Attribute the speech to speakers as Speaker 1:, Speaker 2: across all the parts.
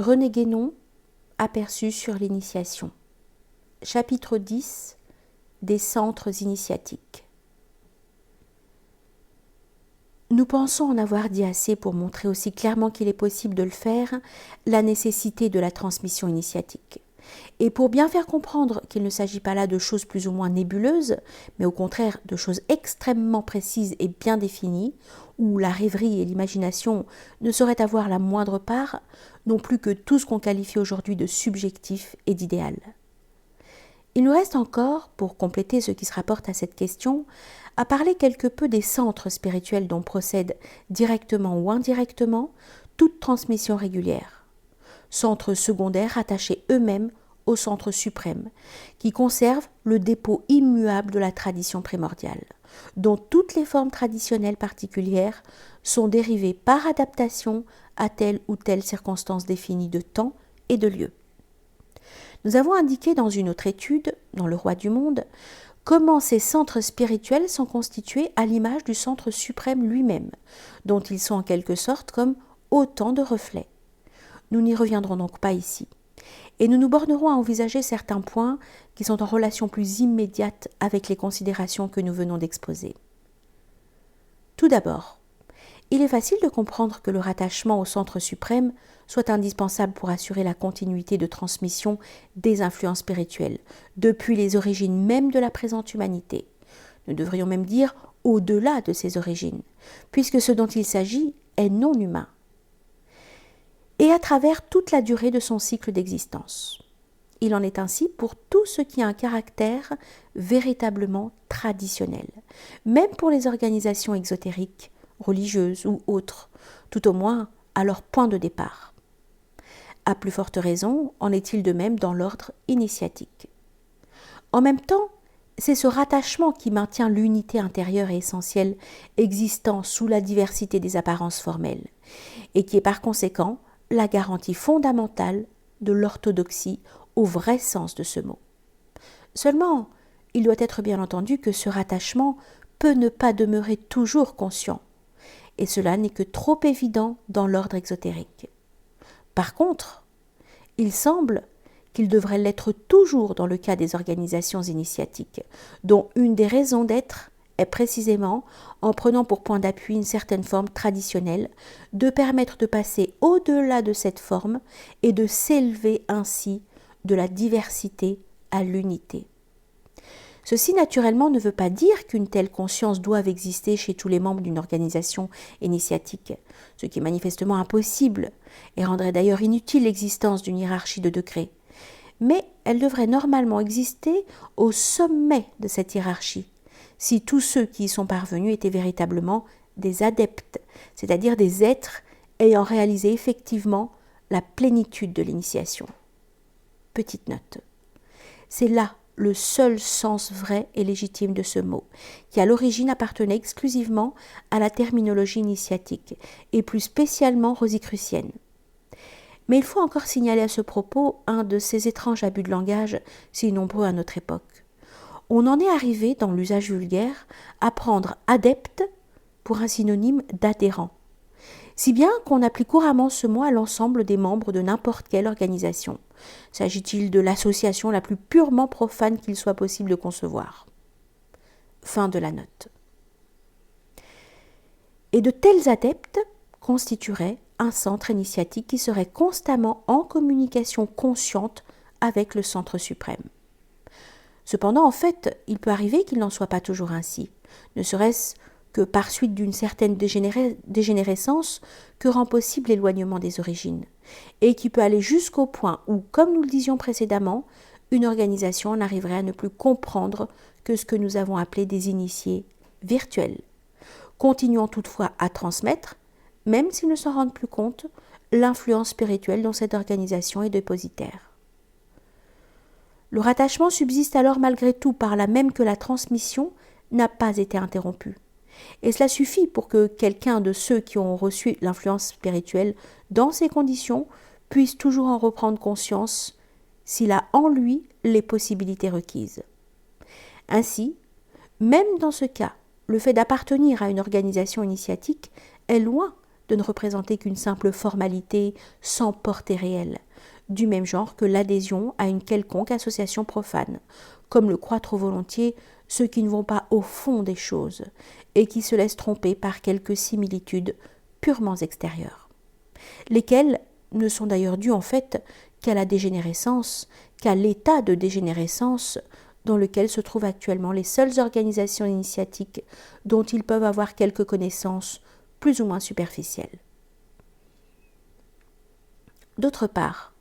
Speaker 1: René Guénon, aperçu sur l'initiation. Chapitre 10 des centres initiatiques. Nous pensons en avoir dit assez pour montrer aussi clairement qu'il est possible de le faire, la nécessité de la transmission initiatique. Et pour bien faire comprendre qu'il ne s'agit pas là de choses plus ou moins nébuleuses, mais au contraire de choses extrêmement précises et bien définies, où la rêverie et l'imagination ne sauraient avoir la moindre part, non plus que tout ce qu'on qualifie aujourd'hui de subjectif et d'idéal. Il nous reste encore, pour compléter ce qui se rapporte à cette question, à parler quelque peu des centres spirituels dont procède directement ou indirectement toute transmission régulière. Centres secondaires attachés eux-mêmes au centre suprême, qui conservent le dépôt immuable de la tradition primordiale, dont toutes les formes traditionnelles particulières sont dérivées par adaptation à telle ou telle circonstance définie de temps et de lieu. Nous avons indiqué dans une autre étude, dans Le Roi du Monde, comment ces centres spirituels sont constitués à l'image du centre suprême lui-même, dont ils sont en quelque sorte comme autant de reflets. Nous n'y reviendrons donc pas ici. Et nous nous bornerons à envisager certains points qui sont en relation plus immédiate avec les considérations que nous venons d'exposer. Tout d'abord, il est facile de comprendre que le rattachement au centre suprême soit indispensable pour assurer la continuité de transmission des influences spirituelles, depuis les origines même de la présente humanité. Nous devrions même dire au-delà de ces origines, puisque ce dont il s'agit est non humain, et à travers toute la durée de son cycle d'existence. Il en est ainsi pour tout ce qui a un caractère véritablement traditionnel, même pour les organisations exotériques, religieuses ou autres, tout au moins à leur point de départ. À plus forte raison, en est-il de même dans l'ordre initiatique. En même temps, c'est ce rattachement qui maintient l'unité intérieure et essentielle existant sous la diversité des apparences formelles, et qui est par conséquent la garantie fondamentale de l'orthodoxie au vrai sens de ce mot. Seulement, il doit être bien entendu que ce rattachement peut ne pas demeurer toujours conscient, et cela n'est que trop évident dans l'ordre exotérique. Par contre, il semble qu'il devrait l'être toujours dans le cas des organisations initiatiques, dont une des raisons d'être est précisément, en prenant pour point d'appui une certaine forme traditionnelle, de permettre de passer au-delà de cette forme et de s'élever ainsi de la diversité à l'unité. Ceci naturellement ne veut pas dire qu'une telle conscience doive exister chez tous les membres d'une organisation initiatique, ce qui est manifestement impossible et rendrait d'ailleurs inutile l'existence d'une hiérarchie de degrés. Mais elle devrait normalement exister au sommet de cette hiérarchie, si tous ceux qui y sont parvenus étaient véritablement des adeptes, c'est-à-dire des êtres ayant réalisé effectivement la plénitude de l'initiation. Petite note. C'est là le seul sens vrai et légitime de ce mot, qui à l'origine appartenait exclusivement à la terminologie initiatique, et plus spécialement rosicrucienne. Mais il faut encore signaler à ce propos un de ces étranges abus de langage, si nombreux à notre époque. On en est arrivé, dans l'usage vulgaire, à prendre adepte pour un synonyme d'adhérent, si bien qu'on applique couramment ce mot à l'ensemble des membres de n'importe quelle organisation. S'agit-il de l'association la plus purement profane qu'il soit possible de concevoir. Fin de la note. Et de tels adeptes constitueraient un centre initiatique qui serait constamment en communication consciente avec le centre suprême. Cependant, en fait, il peut arriver qu'il n'en soit pas toujours ainsi, ne serait-ce que par suite d'une certaine dégénérescence que rend possible l'éloignement des origines, et qui peut aller jusqu'au point où, comme nous le disions précédemment, une organisation en arriverait à ne plus comprendre que ce que nous avons appelé des initiés virtuels, continuant toutefois à transmettre, même s'ils ne s'en rendent plus compte, l'influence spirituelle dont cette organisation est dépositaire. Le rattachement subsiste alors malgré tout par là même que la transmission n'a pas été interrompue. Et cela suffit pour que quelqu'un de ceux qui ont reçu l'influence spirituelle dans ces conditions puisse toujours en reprendre conscience s'il a en lui les possibilités requises. Ainsi, même dans ce cas, le fait d'appartenir à une organisation initiatique est loin de ne représenter qu'une simple formalité sans portée réelle, du même genre que l'adhésion à une quelconque association profane, comme le croient trop volontiers ceux qui ne vont pas au fond des choses et qui se laissent tromper par quelques similitudes purement extérieures, lesquelles ne sont d'ailleurs dues en fait qu'à la dégénérescence, qu'à l'état de dégénérescence dans lequel se trouvent actuellement les seules organisations initiatiques dont ils peuvent avoir quelques connaissances plus ou moins superficielles. D'autre part,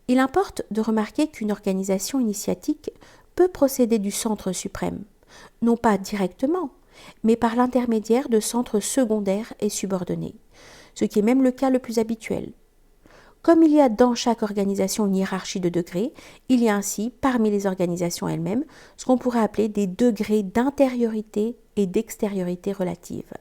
Speaker 1: il importe de remarquer qu'une organisation initiatique peut procéder du centre suprême, non pas directement, mais par l'intermédiaire de centres secondaires et subordonnés, ce qui est même le cas le plus habituel. Comme il y a dans chaque organisation une hiérarchie de degrés, il y a ainsi, parmi les organisations elles-mêmes, ce qu'on pourrait appeler des degrés d'intériorité et d'extériorité relative.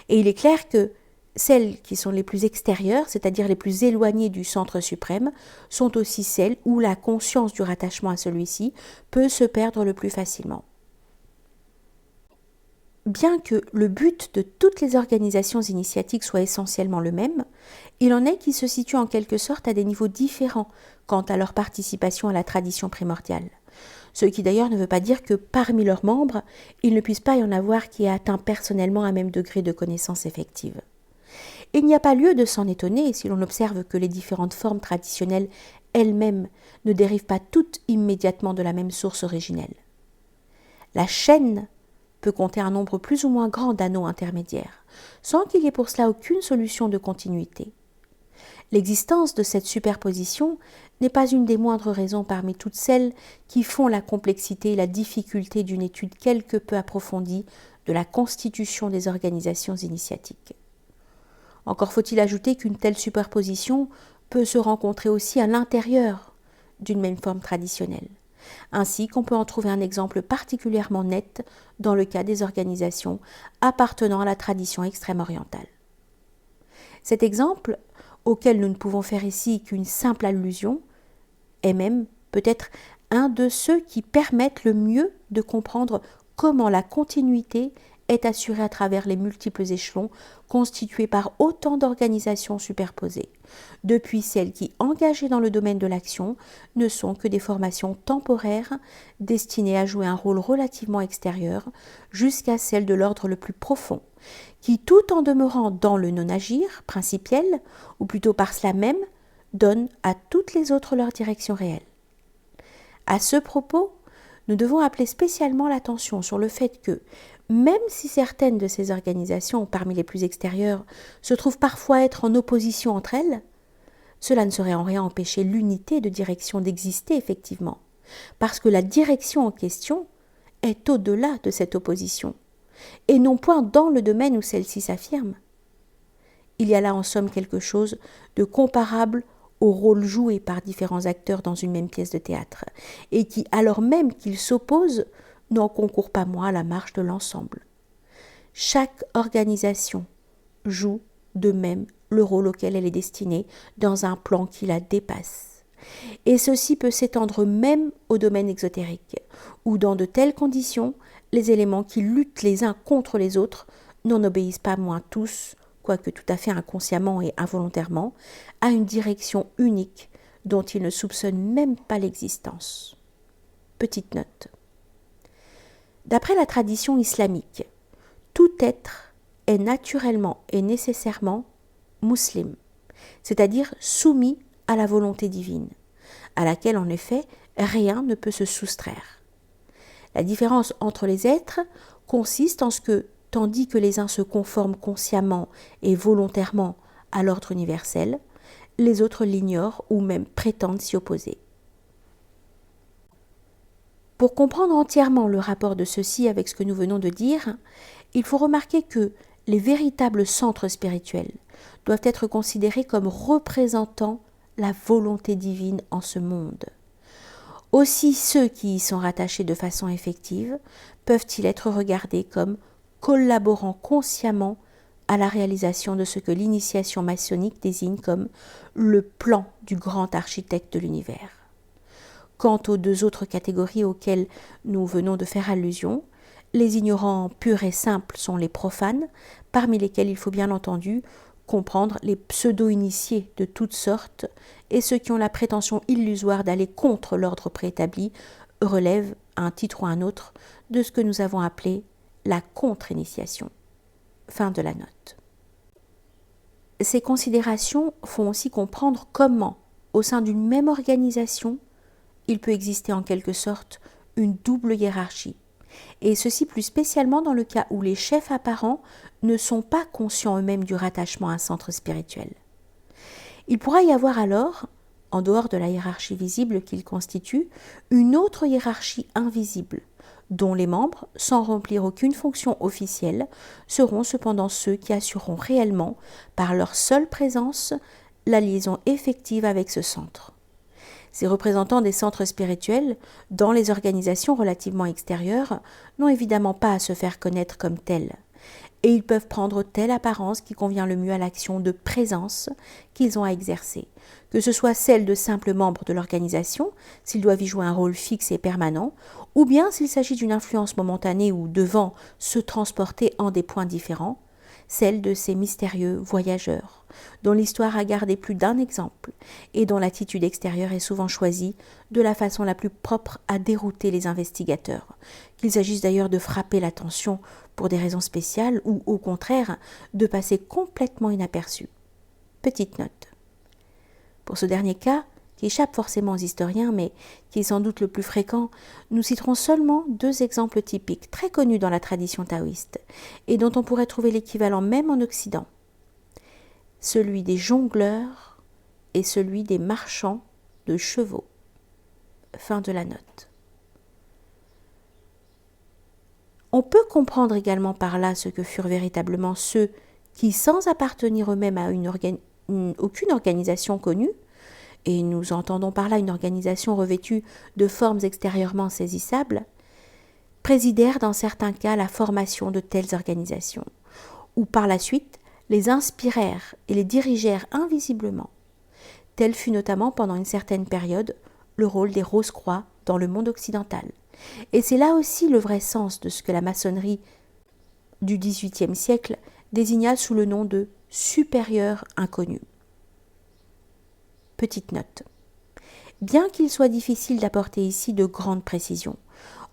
Speaker 1: Et il est clair que celles qui sont les plus extérieures, c'est-à-dire les plus éloignées du centre suprême, sont aussi celles où la conscience du rattachement à celui-ci peut se perdre le plus facilement. Bien que le but de toutes les organisations initiatiques soit essentiellement le même, il en est qui se situent en quelque sorte à des niveaux différents quant à leur participation à la tradition primordiale. Ce qui d'ailleurs ne veut pas dire que parmi leurs membres, il ne puisse pas y en avoir qui aient atteint personnellement un même degré de connaissance effective. Il n'y a pas lieu de s'en étonner si l'on observe que les différentes formes traditionnelles elles-mêmes ne dérivent pas toutes immédiatement de la même source originelle. La chaîne peut compter un nombre plus ou moins grand d'anneaux intermédiaires, sans qu'il y ait pour cela aucune solution de continuité. L'existence de cette superposition n'est pas une des moindres raisons parmi toutes celles qui font la complexité et la difficulté d'une étude quelque peu approfondie de la constitution des organisations initiatiques. Encore faut-il ajouter qu'une telle superposition peut se rencontrer aussi à l'intérieur d'une même forme traditionnelle, ainsi qu'on peut en trouver un exemple particulièrement net dans le cas des organisations appartenant à la tradition extrême-orientale. Cet exemple, auquel nous ne pouvons faire ici qu'une simple allusion, est même peut-être un de ceux qui permettent le mieux de comprendre comment la continuité est assurée à travers les multiples échelons constitués par autant d'organisations superposées, depuis celles qui, engagées dans le domaine de l'action, ne sont que des formations temporaires destinées à jouer un rôle relativement extérieur, jusqu'à celles de l'ordre le plus profond, qui, tout en demeurant dans le non-agir principiel, ou plutôt par cela même, donnent à toutes les autres leur direction réelle. À ce propos, nous devons appeler spécialement l'attention sur le fait que, même si certaines de ces organisations, parmi les plus extérieures, se trouvent parfois être en opposition entre elles, cela ne saurait en rien empêcher l'unité de direction d'exister effectivement, parce que la direction en question est au-delà de cette opposition, et non point dans le domaine où celle-ci s'affirme. Il y a là en somme quelque chose de comparable au rôle joué par différents acteurs dans une même pièce de théâtre, et qui, alors même qu'ils s'opposent, n'en concourt pas moins à la marche de l'ensemble. Chaque organisation joue de même le rôle auquel elle est destinée dans un plan qui la dépasse. Et ceci peut s'étendre même au domaine exotérique, où dans de telles conditions, les éléments qui luttent les uns contre les autres n'en obéissent pas moins tous, quoique tout à fait inconsciemment et involontairement, à une direction unique dont ils ne soupçonnent même pas l'existence. Petite note. D'après la tradition islamique, tout être est naturellement et nécessairement musulman, c'est-à-dire soumis à la volonté divine, à laquelle en effet rien ne peut se soustraire. La différence entre les êtres consiste en ce que, tandis que les uns se conforment consciemment et volontairement à l'ordre universel, les autres l'ignorent ou même prétendent s'y opposer. Pour comprendre entièrement le rapport de ceci avec ce que nous venons de dire, il faut remarquer que les véritables centres spirituels doivent être considérés comme représentant la volonté divine en ce monde. Aussi ceux qui y sont rattachés de façon effective peuvent-ils être regardés comme collaborant consciemment à la réalisation de ce que l'initiation maçonnique désigne comme le plan du grand architecte de l'univers. Quant aux deux autres catégories auxquelles nous venons de faire allusion, Les ignorants purs et simples sont les profanes, parmi lesquels il faut bien entendu comprendre les pseudo-initiés de toutes sortes, et ceux qui ont la prétention illusoire d'aller contre l'ordre préétabli relèvent, à un titre ou à un autre, de ce que nous avons appelé la contre-initiation. Fin de la note. Ces considérations font aussi comprendre comment, au sein d'une même organisation, il peut exister en quelque sorte une double hiérarchie, et ceci plus spécialement dans le cas où les chefs apparents ne sont pas conscients eux-mêmes du rattachement à un centre spirituel. Il pourra y avoir alors, en dehors de la hiérarchie visible qu'ils constituent, une autre hiérarchie invisible, dont les membres, sans remplir aucune fonction officielle, seront cependant ceux qui assureront réellement, par leur seule présence, la liaison effective avec ce centre. Ces représentants des centres spirituels, dans les organisations relativement extérieures, n'ont évidemment pas à se faire connaître comme tels, et ils peuvent prendre telle apparence qui convient le mieux à l'action de présence qu'ils ont à exercer, que ce soit celle de simples membres de l'organisation, s'ils doivent y jouer un rôle fixe et permanent, ou bien s'il s'agit d'une influence momentanée ou devant se transporter en des points différents, celle de ces mystérieux voyageurs, dont l'histoire a gardé plus d'un exemple et dont l'attitude extérieure est souvent choisie de la façon la plus propre à dérouter les investigateurs, qu'il s'agisse d'ailleurs de frapper l'attention pour des raisons spéciales ou au contraire de passer complètement inaperçu. Petite note. Pour ce dernier cas, qui échappe forcément aux historiens, mais qui est sans doute le plus fréquent, nous citerons seulement 2 exemples typiques, très connus dans la tradition taoïste, et dont on pourrait trouver l'équivalent même en Occident. Celui des jongleurs et celui des marchands de chevaux. Fin de la note. On peut comprendre également par là ce que furent véritablement ceux qui, sans appartenir eux-mêmes à aucune organisation connue, et nous entendons par là une organisation revêtue de formes extérieurement saisissables, présidèrent dans certains cas la formation de telles organisations, ou par la suite les inspirèrent et les dirigèrent invisiblement. Tel fut notamment pendant une certaine période le rôle des Rose-Croix dans le monde occidental. Et c'est là aussi le vrai sens de ce que la maçonnerie du XVIIIe siècle désigna sous le nom de supérieur inconnu. Petite note. Bien qu'il soit difficile d'apporter ici de grandes précisions,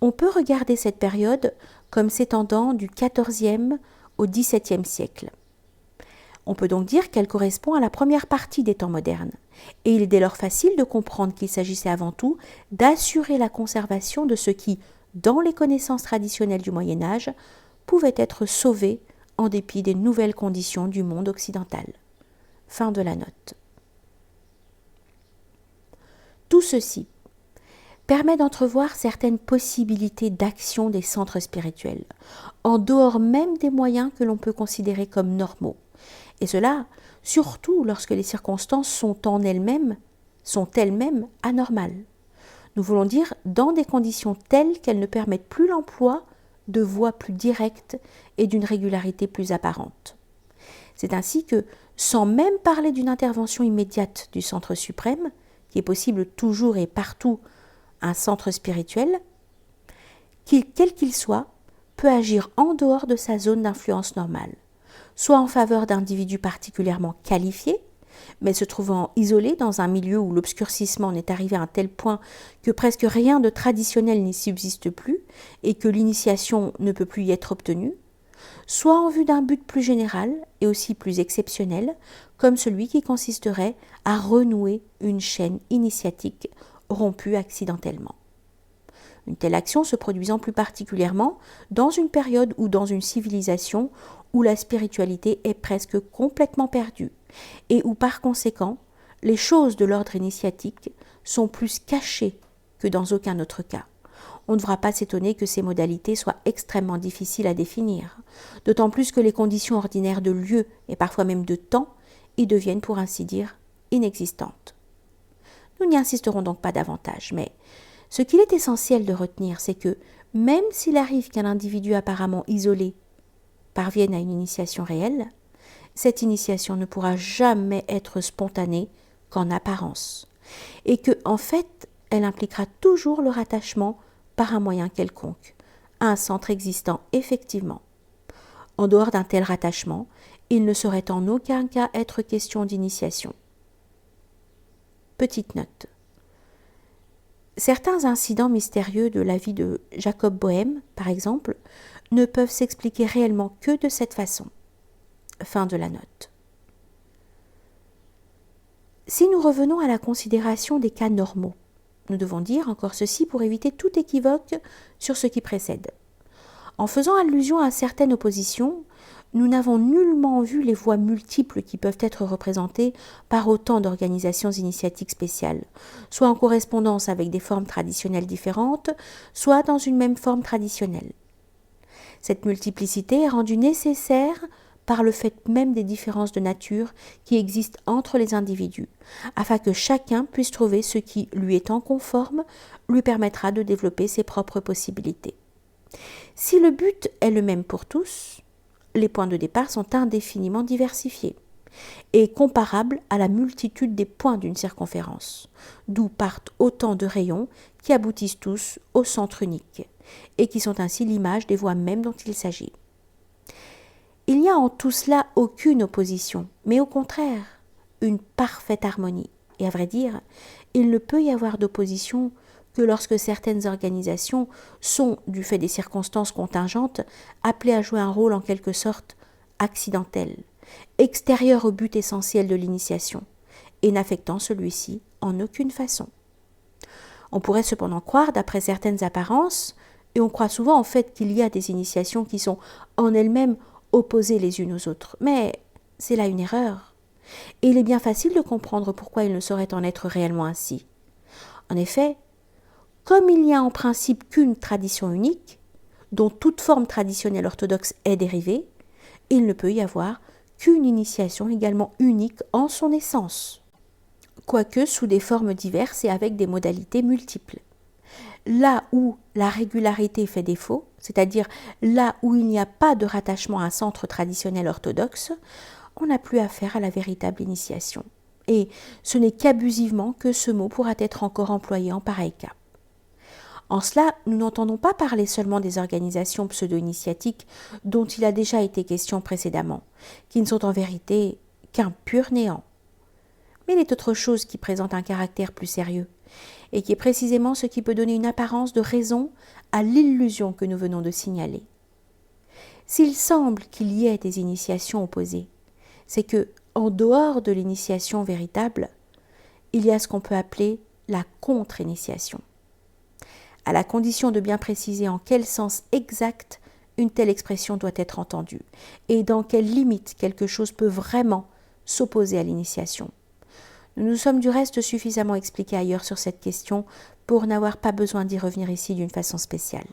Speaker 1: on peut regarder cette période comme s'étendant du XIVe au XVIIe siècle. On peut donc dire qu'elle correspond à la première partie des temps modernes, et il est dès lors facile de comprendre qu'il s'agissait avant tout d'assurer la conservation de ce qui, dans les connaissances traditionnelles du Moyen Âge, pouvait être sauvé en dépit des nouvelles conditions du monde occidental. Fin de la note. Tout ceci permet d'entrevoir certaines possibilités d'action des centres spirituels, en dehors même des moyens que l'on peut considérer comme normaux. Et cela, surtout lorsque les circonstances sont elles-mêmes anormales. Nous voulons dire dans des conditions telles qu'elles ne permettent plus l'emploi de voies plus directes et d'une régularité plus apparente. C'est ainsi que, sans même parler d'une intervention immédiate du centre suprême, qui est possible toujours et partout un centre spirituel, quel qu'il soit, peut agir en dehors de sa zone d'influence normale, soit en faveur d'individus particulièrement qualifiés, mais se trouvant isolés dans un milieu où l'obscurcissement n'est arrivé à un tel point que presque rien de traditionnel n'y subsiste plus et que l'initiation ne peut plus y être obtenue, soit en vue d'un but plus général et aussi plus exceptionnel, comme celui qui consisterait à renouer une chaîne initiatique rompue accidentellement. Une telle action se produisant plus particulièrement dans une période ou dans une civilisation où la spiritualité est presque complètement perdue et où par conséquent les choses de l'ordre initiatique sont plus cachées que dans aucun autre cas. On ne devra pas s'étonner que ces modalités soient extrêmement difficiles à définir, d'autant plus que les conditions ordinaires de lieu et parfois même de temps y deviennent pour ainsi dire inexistantes. Nous n'y insisterons donc pas davantage, mais ce qu'il est essentiel de retenir, c'est que même s'il arrive qu'un individu apparemment isolé parvienne à une initiation réelle, cette initiation ne pourra jamais être spontanée qu'en apparence, et que, en fait, elle impliquera toujours le rattachement par un moyen quelconque à un centre existant effectivement. En dehors d'un tel rattachement, il ne saurait en aucun cas être question d'initiation. Petite note. Certains incidents mystérieux de la vie de Jacob Boehme, par exemple, ne peuvent s'expliquer réellement que de cette façon. Fin de la note. Si nous revenons à la considération des cas normaux, nous devons dire encore ceci pour éviter tout équivoque sur ce qui précède. En faisant allusion à certaines oppositions, nous n'avons nullement vu les voies multiples qui peuvent être représentées par autant d'organisations initiatiques spéciales, soit en correspondance avec des formes traditionnelles différentes, soit dans une même forme traditionnelle. Cette multiplicité est rendue nécessaire par le fait même des différences de nature qui existent entre les individus, afin que chacun puisse trouver ce qui, lui étant conforme, lui permettra de développer ses propres possibilités. Si le but est le même pour tous, les points de départ sont indéfiniment diversifiés et comparables à la multitude des points d'une circonférence, d'où partent autant de rayons qui aboutissent tous au centre unique, et qui sont ainsi l'image des voies mêmes dont il s'agit. Il n'y a en tout cela aucune opposition, mais au contraire, une parfaite harmonie. Et à vrai dire, il ne peut y avoir d'opposition que lorsque certaines organisations sont, du fait des circonstances contingentes, appelées à jouer un rôle en quelque sorte accidentel, extérieur au but essentiel de l'initiation, et n'affectant celui-ci en aucune façon. On pourrait cependant croire, d'après certaines apparences, et on croit souvent en fait qu'il y a des initiations qui sont en elles-mêmes opposées les unes aux autres, mais c'est là une erreur. Et il est bien facile de comprendre pourquoi il ne saurait en être réellement ainsi. En effet, comme il n'y a en principe qu'une tradition unique, dont toute forme traditionnelle orthodoxe est dérivée, il ne peut y avoir qu'une initiation également unique en son essence, quoique sous des formes diverses et avec des modalités multiples. Là où la régularité fait défaut, c'est-à-dire là où il n'y a pas de rattachement à un centre traditionnel orthodoxe, on n'a plus affaire à la véritable initiation. Et ce n'est qu'abusivement que ce mot pourra être encore employé en pareil cas. En cela, nous n'entendons pas parler seulement des organisations pseudo-initiatiques dont il a déjà été question précédemment, qui ne sont en vérité qu'un pur néant. Mais il est autre chose qui présente un caractère plus sérieux, et qui est précisément ce qui peut donner une apparence de raison à l'illusion que nous venons de signaler. S'il semble qu'il y ait des initiations opposées, c'est que, en dehors de l'initiation véritable, il y a ce qu'on peut appeler la contre-initiation, à la condition de bien préciser en quel sens exact une telle expression doit être entendue, et dans quelle limite quelque chose peut vraiment s'opposer à l'initiation. Nous nous sommes du reste suffisamment expliqués ailleurs sur cette question pour n'avoir pas besoin d'y revenir ici d'une façon spéciale.